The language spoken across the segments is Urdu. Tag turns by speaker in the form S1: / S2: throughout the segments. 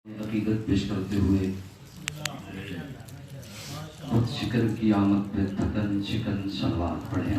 S1: عقیدت پیش کرتے ہوئے خود شکن کی آمد پہ تھکن شکن صلوات پڑھیں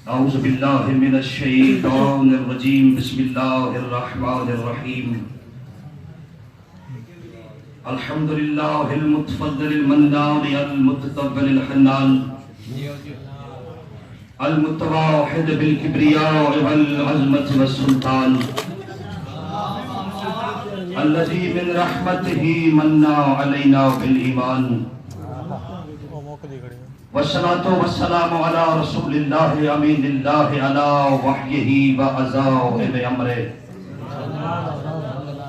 S1: اعوذ باللہ من الشیطان الرجیم بسم اللہ الرحمن الرحیم الحمدللہ المتفضل المنان المتطول الحنان المتواحد بالكبرياء والعظمة والسلطان الذي من رحمته منا علينا بالإيمان والصلاة والسلام على رسول الله أمين الله على وحيه وعزائم أمره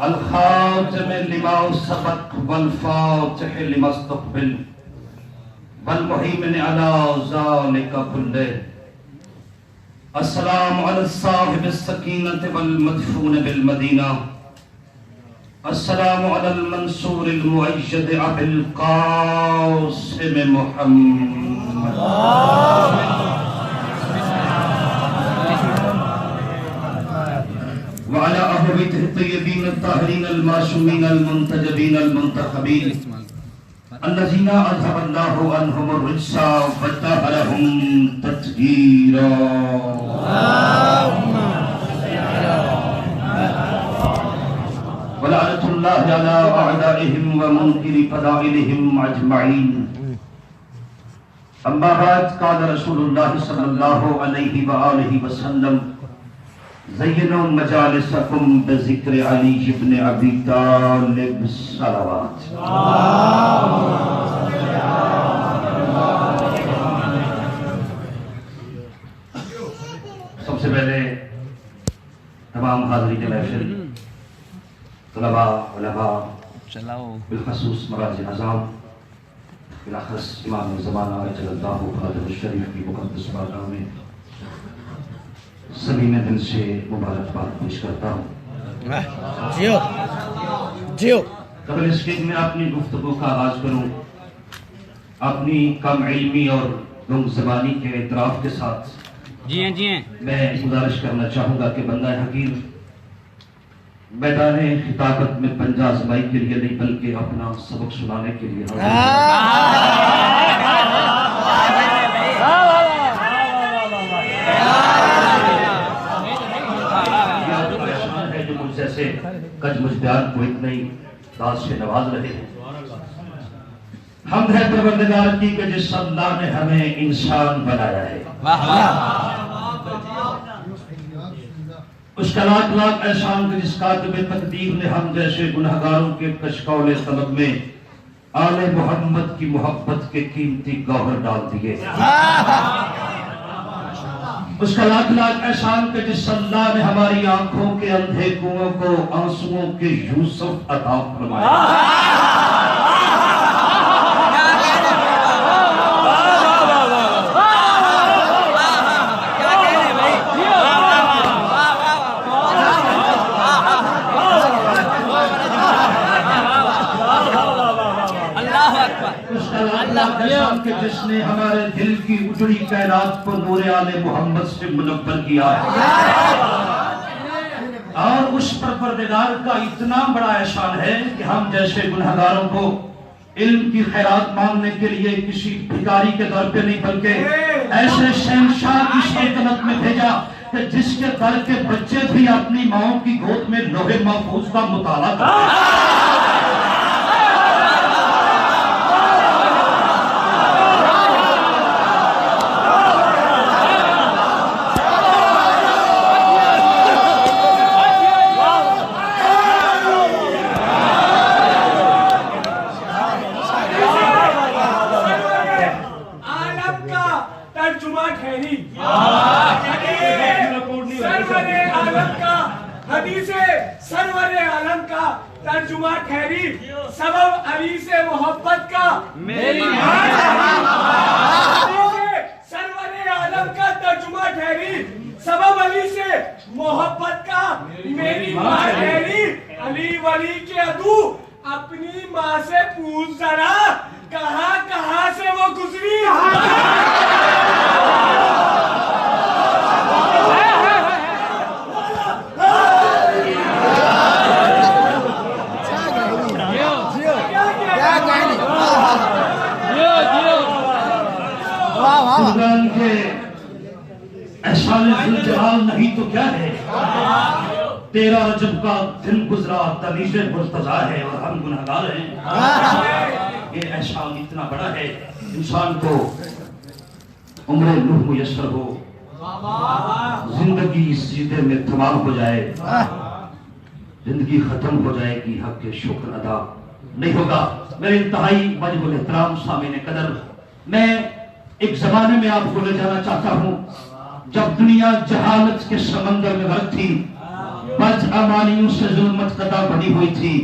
S1: الخاتم لما سبق والفاتح لما استقبل والمهيمن على ذلك كله السلام على صاحب السكينة والمدفون بالمدينة السلام على المنصور المؤيد أبي القاسم محمد وعلى أهل بيته الطيبين الطاهرين المعصومين المنتجبين المنتخبين الذين أذهب الله عنهم الرجس وطهرهم تطهيرا ولعنة الله على أعدائهم ومنكر فضائلهم أجمعين أما بعد قال رسول الله صلى الله عليه وآله وسلم زينوا مجالسكم بذكر علي بن أبي طالب صلوات سب سے پہلے تمام حاضرین محفل طلباء علماء بالخصوص مراجع نظام بالاخص امام زمانہ اجل اللہ قادر الشریف کی مقدس بارگاہ میں سبھی میں دل سے مبارکباد پیش کرتا ہوں قبل اس کے میں اپنی گفتگو کا آغاز کروں اپنی کم علمی اور گم زبانی کے اعتراف کے ساتھ میں گزارش کرنا چاہوں گا کہ بندہ حقیر میدان خطابت میں پنجہ آزمائی کے لیے نہیں بلکہ اپنا سبق سنانے کے لیے جو مجھ جیسے کج مجدیان کو اتنی داز سے نواز رہے ہیں حمد ہے پروردگار کی کہ جس اللہ نے ہمیں انسان بنایا ہے اس کا لاکھ لاکھ احسان کہ جس کاتب تقدیر نے ہم جیسے گنہگاروں کے کشکول طلب میں آل محمد کی محبت کے قیمتی گوہر ڈال دیے اس کا لاکھ لاکھ احسان کہ جس اللہ نے ہماری آنکھوں کے اندھے کنووں کو آنسوؤں کے یوسف عطا فرمایا کہ جس نے ہمارے دل کی اجڑی کائنات کو نور آل محمد سے منور کیا ہے اور اس پروردگار کا اتنا بڑا احسان ہے کہ ہم جیسے گنہگاروں کو علم کی خیرات مانگنے کے لیے کسی بھکاری کے دور پہ نہیں بلکہ ایسے شہنشاہ کی سلطنت میں بھیجا کہ جس کے در کے بچے بھی اپنی ماؤں کی گود میں لوح محفوظ کا مطالعہ کرتے ہیں
S2: ترجمہ ٹھہری سبب علی سے محبت کا میری سرور عالم کا ترجمہ ٹھہری سبب علی سے محبت کا میری ماں ٹھہری علی ولی کے عدو اپنی ماں سے پوچھ ذرا کہاں کہاں سے وہ گزری
S1: بزرگان کے احسان ذوالجلال نہیں تو کیا ہے؟ 13 رجب کا دن گزرا، دلیل مرتضیٰ ہے اور ہم گنہگار ہیں۔ یہ احسان اتنا بڑا ہے، انسان کو عمر نوح میسر ہو، زندگی اس سیدھے میں تمام ہو جائے، زندگی ختم ہو جائے گی، حق کے شکر ادا نہیں ہوگا۔ میرے انتہائی واجب الاحترام سامعین قدر، میں ایک زمانے میں آپ کو لے جانا چاہتا ہوں جب دنیا جہالت کے سمندر میں غرق تھی، بدعمالیوں سے ظلمت قطع بنی ہوئی تھی،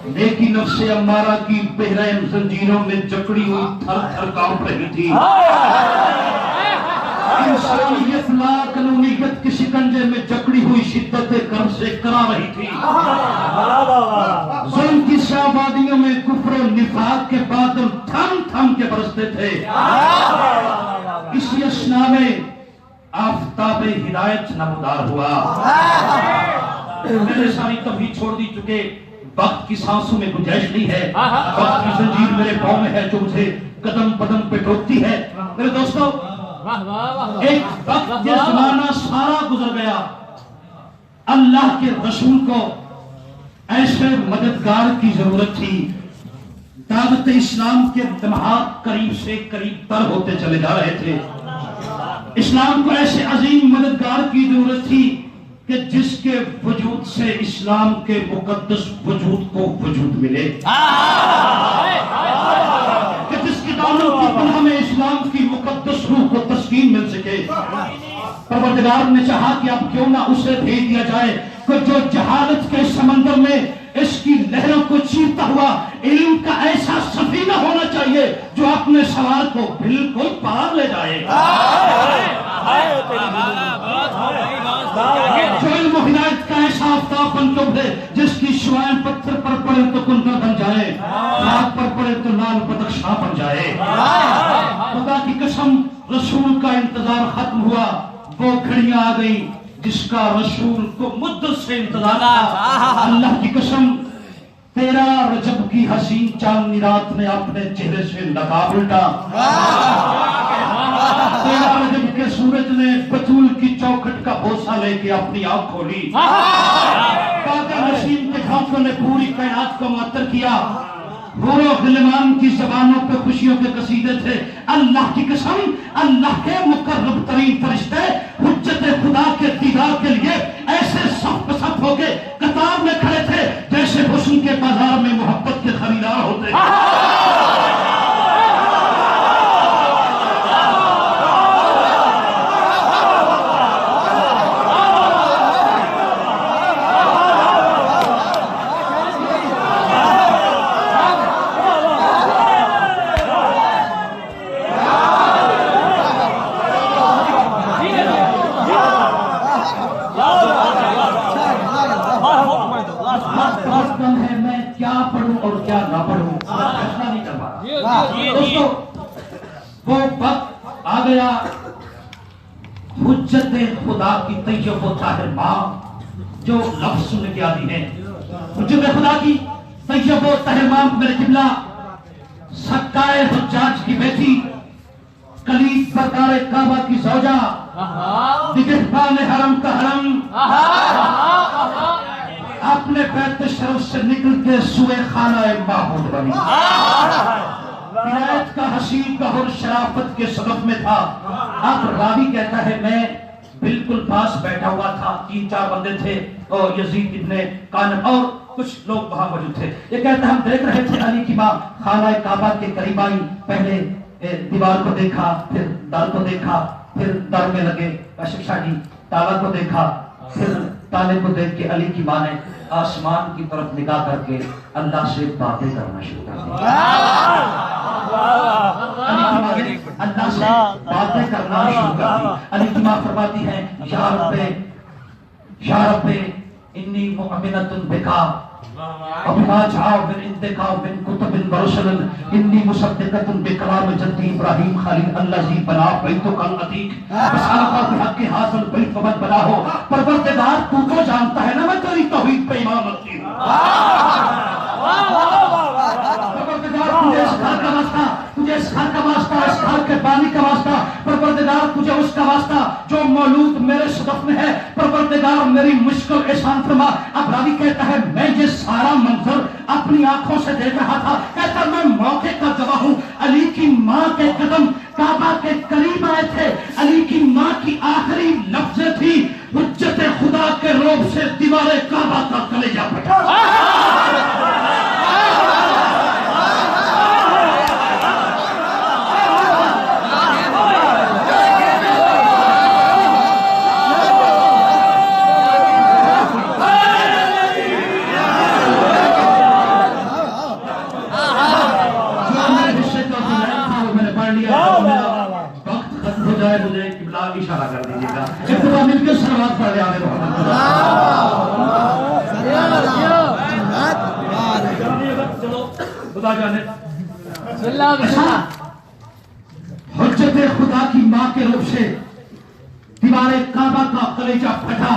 S1: نیکی نفس امارہ کی بحرین زنجیروں میں جکڑی ہوئی تھر تھر کانپ رہی تھی، انسانیت لا قانونیت کی شکنجے میں جکڑی ہوئی شدت کرم سے کرا رہی تھی، ظلم کی سیاہ وادیوں میں کفر و نفاق کے بادل تھم تھم کے برستے تھے۔ اسی اثنا میں آفتاب ہدایت نمودار ہوا۔ میرے ساری تبھی چھوڑ دی چکے، وقت کی سانسوں میں گنجائش نہیں ہے، وقت کی زنجیر میرے پاؤں میں ہے جو مجھے قدم قدم پہ ٹوکتی ہے۔ میرے دوستو، ایک وقت یہ زمانہ سارا گزر گیا، اللہ کے رسول کو ایسے مددگار کی ضرورت تھی، دعوت اسلام کے لمحات قریب سے قریب تر ہوتے چلے جا رہے تھے، اسلام کو ایسے عظیم مددگار کی ضرورت تھی کہ جس کے وجود سے اسلام کے مقدس وجود کو وجود ملے، کہ جس کی دامن کی پناہ میں اسلام کی مقدس روح کو تسکین مل سکے۔ پروردگار نے چاہا کہ اب کیوں نہ اسے بھیج دیا جائے کہ جو جہالت کے سمندر میں اس کی لہروں کو چیرتا ہوا علم کا ایسا سفینہ ہونا چاہیے جو اپنے سوار کو بالکل پار لے جائے، جو علم و ہدایت کا ایسا آفتاب بن کے ابھرے جس کی شعائیں پتھر پر پڑے تو کنکر بن جائے، خاک پر پڑے تو لال بدخشاں بن جائے۔ خدا کی قسم، رسول کا انتظار ختم ہوا، وہ گھڑیاں آ گئی جس کا رسول کو مدت سے انتظار تھا۔ اللہ کی قسم، 13 رجب کی حسین چاندنی رات نے اپنے چہرے سے نقاب الٹا، 13 رجب کے سورج نے بطول کی چوکھٹ کا بوسہ لے کے اپنی آنکھ کھولی، قادر نسیم کے ہاتھوں نے پوری کائنات کو معطر کیا، حور و غلمان کی زبانوں پہ خوشیوں کے قصیدے تھے۔ اللہ کی قسم، اللہ کے مقرب ترین فرشتے حجت خدا کے دیدار کے لیے ایسے صف صف ہو کے قطار میں کھڑے تھے جیسے حسن کے بازار میں محبت کے خریدار ہوتے ہیں۔ میں کیا پڑھوں اور کیا نہ پڑھوں، فیصلہ نہیں کر پا۔ دوستو، وہ وقت آ گیا حجت خدا کی طیب و طاہر ماں، جو لفظ سننے کی عادی ہے، حجت خدا کی طیب و طاہر ماں، میرے قبلہ سکائے حجاج کی بیٹی، کلید بردار کعبہ کی زوجہ، نگہبان حرم کا حرم، اپنے بیت شرف سے نکل کے سوئے خانہ معبود بنی، ولایت کا حسین گہر شرافت کے سبب میں تھا۔ اب راوی کہتا ہے میں بالکل پاس بیٹھا ہوا تھا، 3-4 بندے تھے اور یزید ابن قانب اور کچھ لوگ وہاں موجود تھے۔ یہ کہتا ہے ہم دیکھ رہے تھے علی کی ماں خانہ کعبہ کے قریب آئی، پہلے دیوار کو دیکھا، پھر در کو دیکھا، پھر در میں لگے کاشف شاہ جی، تالا کو دیکھا، پھر تالے کو دیکھ کے علی کی ماں نے آسمان کی طرف نگاہ کر کے اللہ سے باتیں کرنا شروع کر دی، اللہ سے باتیں کرنا شروع کر دی۔ علی کی ماں فرماتی ہے یا رب انی مؤمنۃ بکا وبما جاء من عندک من کتب ورسل انی مصدقۃ بکلام جدی ابراہیم خلیل الذی بنا بیتک العتیق وسالک بحق ھذا البیت ومن بناہ۔ پروردگار تو تو جانتا ہے نا میں تیری توحید پہ ایمان رکھتی ہوں، پروردگار تجھے اس گھر کا واسطہ، تجھے اس گھر کا واسطہ، اس گھر کے بانی کا واسطہ، پروردگار تجھے اس کا واسطہ جو مولود میرے صدف میں ہے پروردگار میری مشکل احسان فرما. اب راوی کہتا ہے میں یہ سارا منظر اپنی آنکھوں سے دیکھ رہا تھا. کہتا میں موقع کا گواہ ہوں. علی کی ماں کے قدم کعبہ کے قریب آئے تھے. علی کی ماں کی آخری لفظیں تھی حجت خدا کے روب سے دیوار کعبہ کا کلیجہ پھٹا. مجھے قبلہ اشارہ کر دیجیے گا. اتباع مل کے سلوات پڑھ لے آل محمد. خدا جانے حجت خدا کی ماں کے روپ سے دیوار کعبہ کا کلیجہ پھٹا.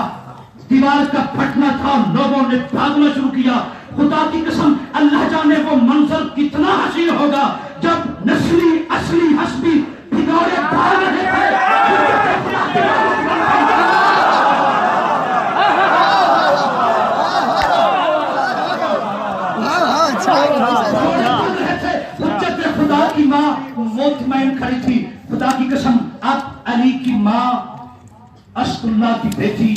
S1: دیوار کا پھٹنا تھا, لوگوں نے بھاگنا شروع کیا. خدا کی قسم اللہ جانے وہ منظر کتنا حسین ہوگا جب نسلی اصلی حسبی بھگوڑے بھاگ رہے تھے. حجت خدا کی ماں مطمئن کھڑی تھی. خدا کی قسم اب علی کی ماں اسد اللہ کی بیٹی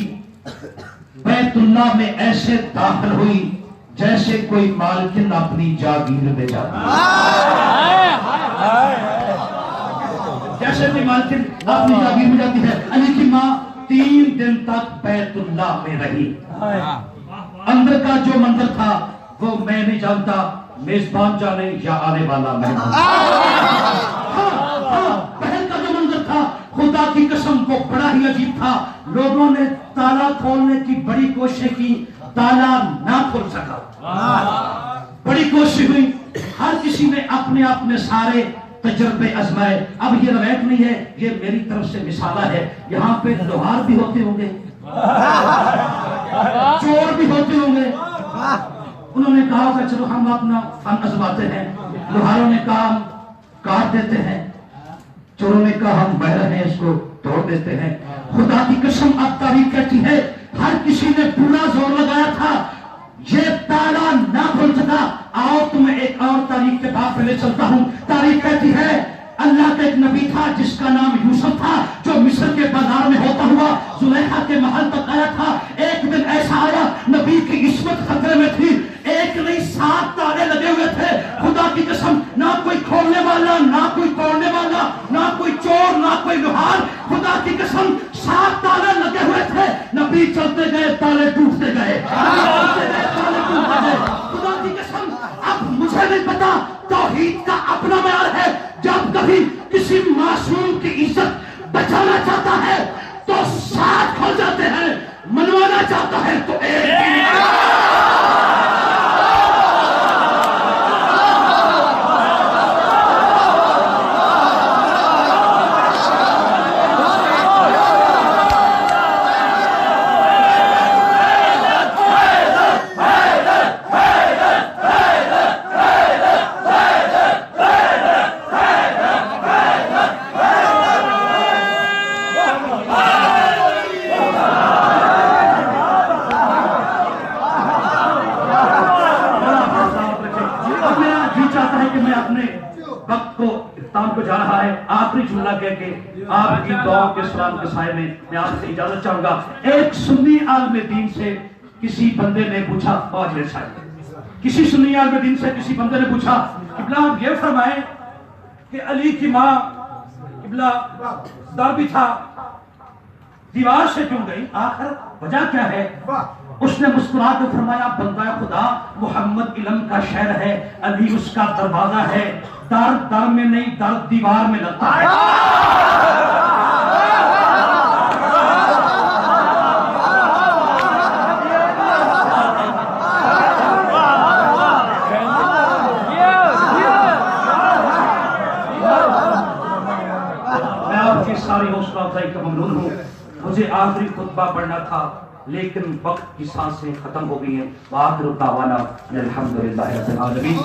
S1: بیت اللہ میں ایسے داخل ہوئی جیسے کوئی مالکن اپنی جاگیر میں جاتا ہے. جیسے کوئی مالکن اپنی جاگیر میں جاتی ہے. علی کی ماں 3 دن تک بیت اللہ میں رہی. اندر کا جو منظر تھا وہ میں نہیں جانتا, میزبان جانے یا آنے والا مہمان. پہل کا جو منظر تھا خدا کی قسم وہ بڑا ہی عجیب تھا. لوگوں نے تالا کھولنے کی بڑی کوشش کی, تالا نہ کھول سکا. بڑی کوشش ہوئی, ہر کسی نے اپنے سارے تجربے آزمائے. اب یہ روایت نہیں ہے, یہ میری طرف سے مثالہ ہے. یہاں پہ لوہار بھی ہوتے ہوں گے, چور بھی ہوتے ہوں گے. انہوں نے کہا کہ چلو ہم اپنا فن آزماتے ہیں. لوہاروں نے کہا ہم کاٹ دیتے ہیں, چوروں نے کہا ہم بہ رہے ہیں اس کو توڑ دیتے ہیں. خدا کی قسم اب تاریخ کہتی ہے ہر کسی نے پورا زور لگایا تھا, یہ تالا نہ کھل سکا. آؤ تمہیں ایک اور تاریخ کے بعد پہلے چلتا ہوں. تاریخ کہتی ہے اللہ کا ایک نبی تھا جس کا نام یوسف تھا, جو مصر کے بازار میں ہوتا ہوا زلیخا کے محل تک آیا تھا. ایک دن ایسا آیا نبی کی عصمت خطرے میں تھی. ایک نہیں 7 تالے لگے ہوئے تھے. خدا کی قسم نہ کوئی کھولنے والا, نہ کوئی توڑنے والا, نہ کوئی چور, نہ کوئی لوہار. خدا کی قسم 7 تالے لگے ہوئے تھے. نبی چلتے گئے, تالے ٹوٹتے گئے. خدا کی قسم اب مجھے نہیں پتا توحید کا اپنا معیار ہے. جب کبھی کسی معصوم کی عزت بچانا چاہتا ہے تو 7 کھل جاتے ہیں, منوانا چاہتا ہے تو ایک. آخری جملہ کہہ کے آپ کی دعا کے سلام کے سائے میں آپ سے اجازت چاہوں گا. ایک سنی عالم دین سے کسی بندے نے پوچھا, کسی سنی عالم دین سے کسی بندے نے پوچھا قبلہ آپ یہ فرمائیں کہ علی کی ماں قبلہ در بھی تھا, دیوار سے کیوں گئی, آخر وجہ کیا ہے؟ اس نے مسکرا کے فرمایا بندہ خدا محمد علم کا شہر ہے, علی اس کا دروازہ ہے. در در میں نہیں, در دیوار میں لگتا ہے. میں آپ کی ساری حوصلہ افزائی کا ممنون ہوں. مجھے آخری خطبہ پڑھنا تھا لیکن وقت کی سانسیں ختم ہو گئی ہیں. وآخر دعوانا الحمدللہ رب العالمین.